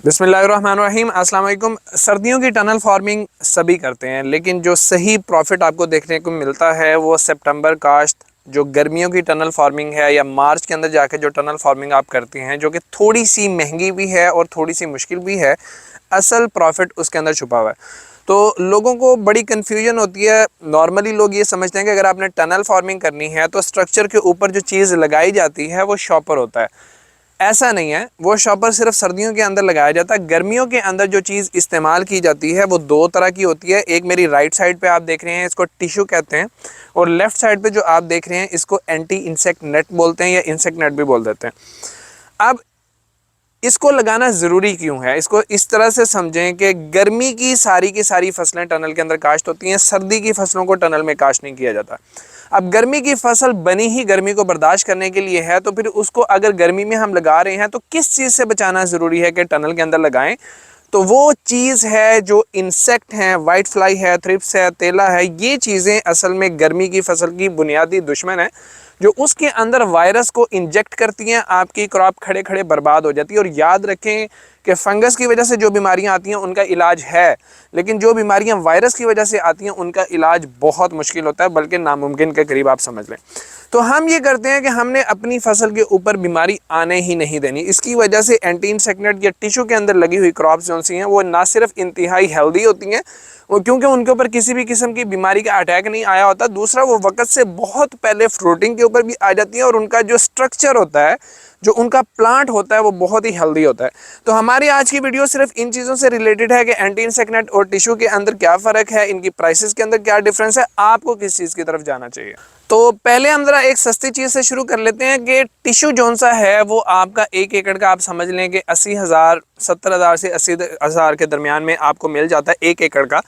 बिस्मिल्लाहिर्रहमानिर्रहीम अस्सलाम वालेकुम। सर्दियों की टनल फार्मिंग सभी करते हैं, लेकिन जो सही प्रॉफिट आपको देखने को मिलता है वो सितंबर काश्त, जो गर्मियों की टनल फार्मिंग है या मार्च के अंदर जाके जो टनल फार्मिंग आप करती हैं, जो कि थोड़ी सी महंगी भी है और थोड़ी सी मुश्किल भी है, असल प्रॉफिट उसके अंदर छुपा हुआ है। तो लोगों को बड़ी कन्फ्यूजन होती है। नॉर्मली लोग ये समझते हैं कि अगर आपने टनल फार्मिंग करनी है तो स्ट्रक्चर के ऊपर जो चीज़ लगाई जाती है वो शॉपर होता है। ऐसा नहीं है, वो शॉपर सिर्फ सर्दियों के अंदर लगाया जाता है। गर्मियों के अंदर जो चीज़ इस्तेमाल की जाती है वो दो तरह की होती है। एक मेरी राइट साइड पे आप देख रहे हैं, इसको टिश्यू कहते हैं, और लेफ्ट साइड पे जो आप देख रहे हैं इसको एंटी इंसेक्ट नेट बोलते हैं या इंसेक्ट नेट भी बोल देते हैं। अब इसको लगाना ज़रूरी क्यों है, इसको इस तरह से समझें कि गर्मी की सारी फसलें टनल के अंदर काश्त होती हैं, सर्दी की फसलों को टनल में काश्त नहीं किया जाता। अब गर्मी की फसल बनी ही गर्मी को बर्दाश्त करने के लिए है, तो फिर उसको अगर गर्मी में हम लगा रहे हैं तो किस चीज़ से बचाना ज़रूरी है कि टनल के अंदर लगाएं। तो वो चीज़ है जो इंसेक्ट हैं, वाइट फ्लाई है, थ्रिप्स है, तेला है, ये चीज़ें असल में गर्मी की फसल की बुनियादी दुश्मन है, जो उसके अंदर वायरस को इंजेक्ट करती हैं। आपकी क्रॉप खड़े खड़े बर्बाद हो जाती है। और याद रखें कि फंगस की वजह से जो बीमारियां आती हैं उनका इलाज है, लेकिन जो बीमारियां वायरस की वजह से आती हैं उनका इलाज बहुत मुश्किल होता है, बल्कि नामुमकिन के करीब आप समझ लें। तो हम ये करते हैं कि हमने अपनी फसल के ऊपर बीमारी आने ही नहीं देनी। इसकी वजह से एंटी इंसेक्टिसाइड या टिश्यू के अंदर लगी हुई क्रॉप्स जो सी हैं वो ना सिर्फ इंतहाई हेल्दी होती हैं, वो क्योंकि उनके ऊपर किसी भी किस्म की बीमारी का अटैक नहीं आया होता। दूसरा, वो वक्त से बहुत पहले फ्रूटिंग के ऊपर भी आ जाती हैं और उनका जो स्ट्रक्चर होता है, जो उनका प्लांट होता है, वो बहुत ही हेल्दी होता है। तो हमारी आज की वीडियो सिर्फ इन चीज़ों से रिलेटेड है कि एंटी इंसेक्टिसाइड और टिश्यू के अंदर क्या फ़र्क है, इनकी प्राइसेस के अंदर क्या डिफरेंस है, आपको किस चीज़ की तरफ जाना चाहिए। तो पहले हम ज़रा एक सस्ती चीज़ से शुरू कर लेते हैं कि टिश्यू जौन सा है वो आपका 1 एकड़ का आप समझ लें कि 80,000 70,000 से 80,000 के दरमियान में आपको मिल जाता है 1 एकड़ का।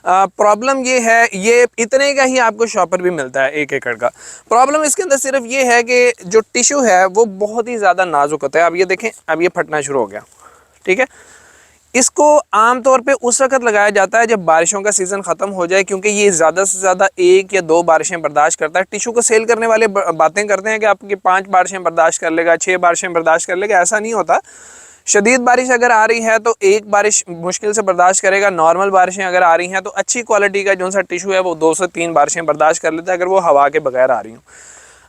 प्रॉब्लम ये है, ये इतने का ही आपको शॉपर भी मिलता है 1 एकड़ का। प्रॉब्लम इसके अंदर सिर्फ ये है कि जो टिश्यू है वो बहुत ही ज़्यादा नाजुक होता है। अब ये देखें, अब ये फटना शुरू हो गया, ठीक है। इसको आमतौर पे उस वक्त लगाया जाता है जब बारिशों का सीज़न ख़त्म हो जाए, क्योंकि ये ज़्यादा से ज़्यादा 1 या 2 बारिशें बर्दाश्त करता है। टिश्यू को सेल करने वाले बातें करते हैं कि आपकी 5 बारिशें बर्दाश्त कर लेगा, 6 बारिशें बर्दाश्त कर लेगा। ऐसा नहीं होता। शदीद बारिश अगर आ रही है तो 1 बारिश मुश्किल से बर्दाश्त करेगा। नॉर्मल बारिशें अगर आ रही हैं तो अच्छी क्वालिटी का जो सा टिश्यू है वो 2 से 3 बारिशें बर्दाश्त कर लेता है, अगर वो हवा के बगैर आ रही हूँ।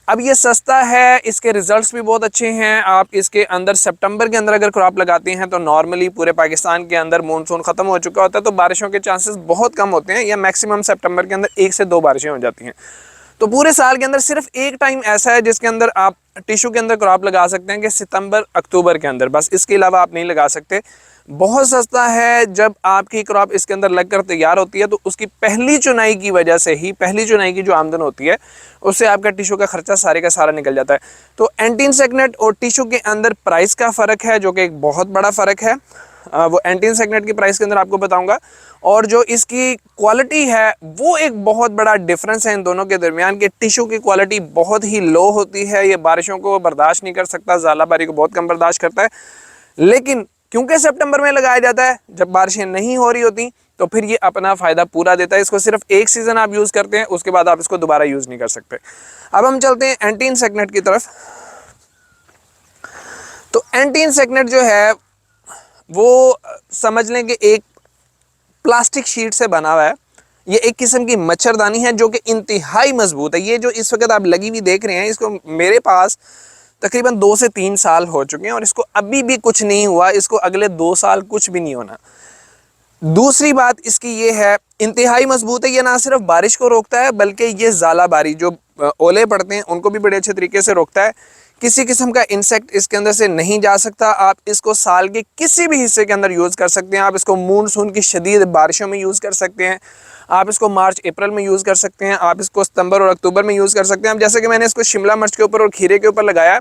अब ये सस्ता है, इसके रिजल्ट्स भी बहुत अच्छे हैं। आप इसके अंदर सितंबर के अंदर अगर क्रॉप लगाते हैं तो नॉर्मली पूरे पाकिस्तान के अंदर मानसून ख़त्म हो चुका होता है, तो बारिशों के चांसेस बहुत कम होते हैं, या मैक्सिमम सितंबर के अंदर 1 से 2 बारिशें हो जाती हैं। तो पूरे साल के अंदर सिर्फ एक टाइम ऐसा है जिसके अंदर आप टिश्यू के अंदर क्रॉप लगा सकते हैं, कि सितंबर अक्टूबर के अंदर, बस इसके अलावा आप नहीं लगा सकते। बहुत सस्ता है। जब आपकी क्रॉप इसके अंदर लगकर तैयार होती है तो उसकी पहली चुनाई की वजह से ही, पहली चुनाई की जो आमदन होती है उससे आपका टिश्यू का खर्चा सारे का सारा निकल जाता है। तो एंटी इंसेक्टिसाइड और टिश्यू के अंदर प्राइस का फ़र्क है, जो कि एक बहुत बड़ा फ़र्क है। वो एंटी इंसेक्टिसाइड की प्राइस के अंदर आपको बताऊंगा, और जो इसकी क्वालिटी है वो एक बहुत बड़ा डिफरेंस है इन दोनों के दरमियान। कि टिश्यू की क्वालिटी बहुत ही लो होती है, ये बारिशों को बर्दाश्त नहीं कर सकता, ज़ालाबारी को बहुत कम बर्दाश्त करता है। लेकिन क्योंकि सितंबर में लगाया जाता है जब बारिशें नहीं हो रही होती, तो फिर ये अपना फ़ायदा पूरा देता है। इसको सिर्फ एक सीज़न आप यूज़ करते हैं, उसके बाद आप इसको दोबारा यूज़ नहीं कर सकते। अब हम चलते हैं एंटी इंसेक्टिसाइड की तरफ। तो एंटी इंसेक्टिसाइड जो है वो समझ लें कि एक प्लास्टिक शीट से बना हुआ है। ये एक किस्म की मच्छरदानी है जो कि इंतहाई मजबूत है। ये जो इस वक्त आप लगी हुई देख रहे हैं, इसको मेरे पास तकरीबन 2 से 3 साल हो चुके हैं और इसको अभी भी कुछ नहीं हुआ। इसको अगले 2 साल कुछ भी नहीं होना। दूसरी बात इसकी ये है, इंतहाई मजबूत है। ये ना सिर्फ बारिश को रोकता है, बल्कि ये ज़ालाबारी, जो ओले पड़ते हैं, उनको भी बड़े अच्छे तरीके से रोकता है। किसी किस्म का इंसेक्ट इसके अंदर से नहीं जा सकता। आप इसको साल के किसी भी हिस्से के अंदर यूज़ कर सकते हैं। आप इसको मानसून की शदीद बारिशों में यूज़ कर सकते हैं, आप इसको मार्च अप्रैल में यूज़ कर सकते हैं, आप इसको सितंबर और अक्टूबर में यूज़ कर सकते हैं। अब जैसे कि मैंने इसको शिमला मिर्च के ऊपर और खीरे के ऊपर लगाया,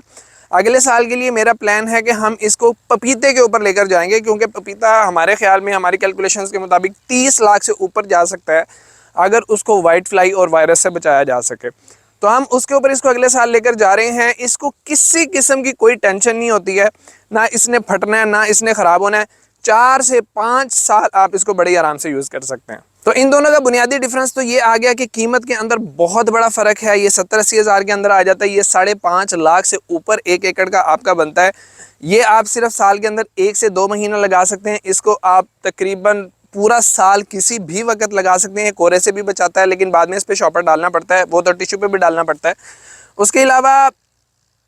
अगले साल के लिए मेरा प्लान है कि हम इसको पपीते के ऊपर लेकर जाएंगे, क्योंकि पपीता हमारे ख्याल में, हमारी कैलकुलेशंस के मुताबिक 30 लाख से ऊपर जा सकता है अगर उसको वाइट फ्लाई और वायरस से बचाया जा सके। तो हम उसके ऊपर इसको अगले साल लेकर जा रहे हैं। इसको किसी किस्म की कोई टेंशन नहीं होती है, ना इसने फटना है, ना इसने ख़राब होना है। 4 से 5 साल आप इसको बड़े आराम से यूज़ कर सकते हैं। तो इन दोनों का बुनियादी डिफरेंस तो ये आ गया कि कीमत के अंदर बहुत बड़ा फ़र्क है। ये 70-80 हज़ार के अंदर आ जाता है, ये 5.5 लाख से ऊपर 1 एकड़ का आपका बनता है। ये आप सिर्फ साल के अंदर 1 से 2 महीना लगा सकते हैं। इसको आप तकरीबन पूरा साल किसी भी वक्त लगा सकते हैं। कोरे से भी बचाता है, लेकिन बाद में इस पर शॉपर डालना पड़ता है, वो तो टिश्यू पे भी डालना पड़ता है। उसके अलावा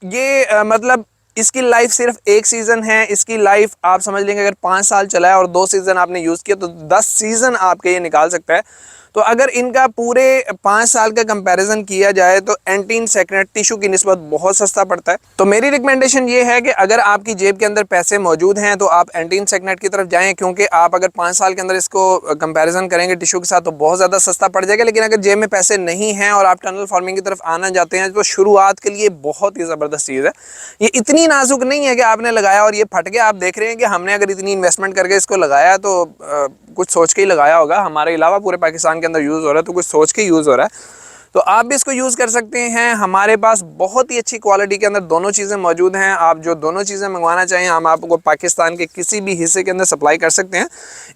ये मतलब इसकी लाइफ सिर्फ एक सीज़न है। इसकी लाइफ आप समझ लेंगे अगर 5 साल चला है और 2 सीज़न आपने यूज़ किया तो 10 सीज़न आपके ये निकाल सकता है। तो अगर इनका पूरे 5 साल का कंपैरिजन किया जाए तो एंटी इंसेक्टिसाइड टिश्यू की निस्बत बहुत सस्ता पड़ता है। तो मेरी रिकमेंडेशन ये है कि अगर आपकी जेब के अंदर पैसे मौजूद हैं तो आप एंटी इंसेक्टिसाइड की तरफ जाएं, क्योंकि आप अगर 5 साल के अंदर इसको कंपैरिजन करेंगे टिश्यू के साथ तो बहुत ज़्यादा सस्ता पड़ जाएगा। लेकिन अगर जेब में पैसे नहीं हैं और आप टनल फार्मिंग की तरफ आना चाहते हैं तो शुरुआत के लिए बहुत ही ज़बरदस्त चीज़ है। ये इतनी नाजुक नहीं है कि आपने लगाया और ये फट गया। आप देख रहे हैं कि हमने अगर इतनी इन्वेस्टमेंट करके इसको लगाया तो कुछ सोच के ही लगाया होगा। हमारे अलावा पूरे पाकिस्तान के अंदर यूज़ हो रहा है तो कुछ सोच के यूज़ हो रहा है। तो आप भी इसको यूज़ कर सकते हैं। हमारे पास बहुत ही अच्छी क्वालिटी के अंदर दोनों चीज़ें मौजूद हैं। आप जो दोनों चीज़ें मंगवाना चाहें हम आपको पाकिस्तान के किसी भी हिस्से के अंदर सप्लाई कर सकते हैं।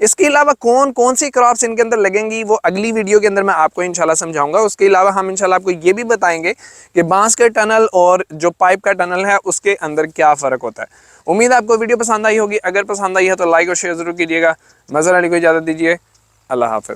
इसके अलावा कौन कौन सी क्रॉप्स इनके अंदर लगेंगी वो अगली वीडियो के अंदर मैं आपको इंशाल्लाह समझाऊंगा। उसके अलावा हम इंशाल्लाह आपको ये भी बताएंगे कि बांस के टनल और जो पाइप का टनल है उसके अंदर क्या फ़र्क होता है। उम्मीद है आपको वीडियो पसंद आई होगी। अगर पसंद आई है तो लाइक और शेयर ज़रूर कीजिएगा। मज़हर अली को इजाज़त दीजिए। अल्लाह हाफ़िज़।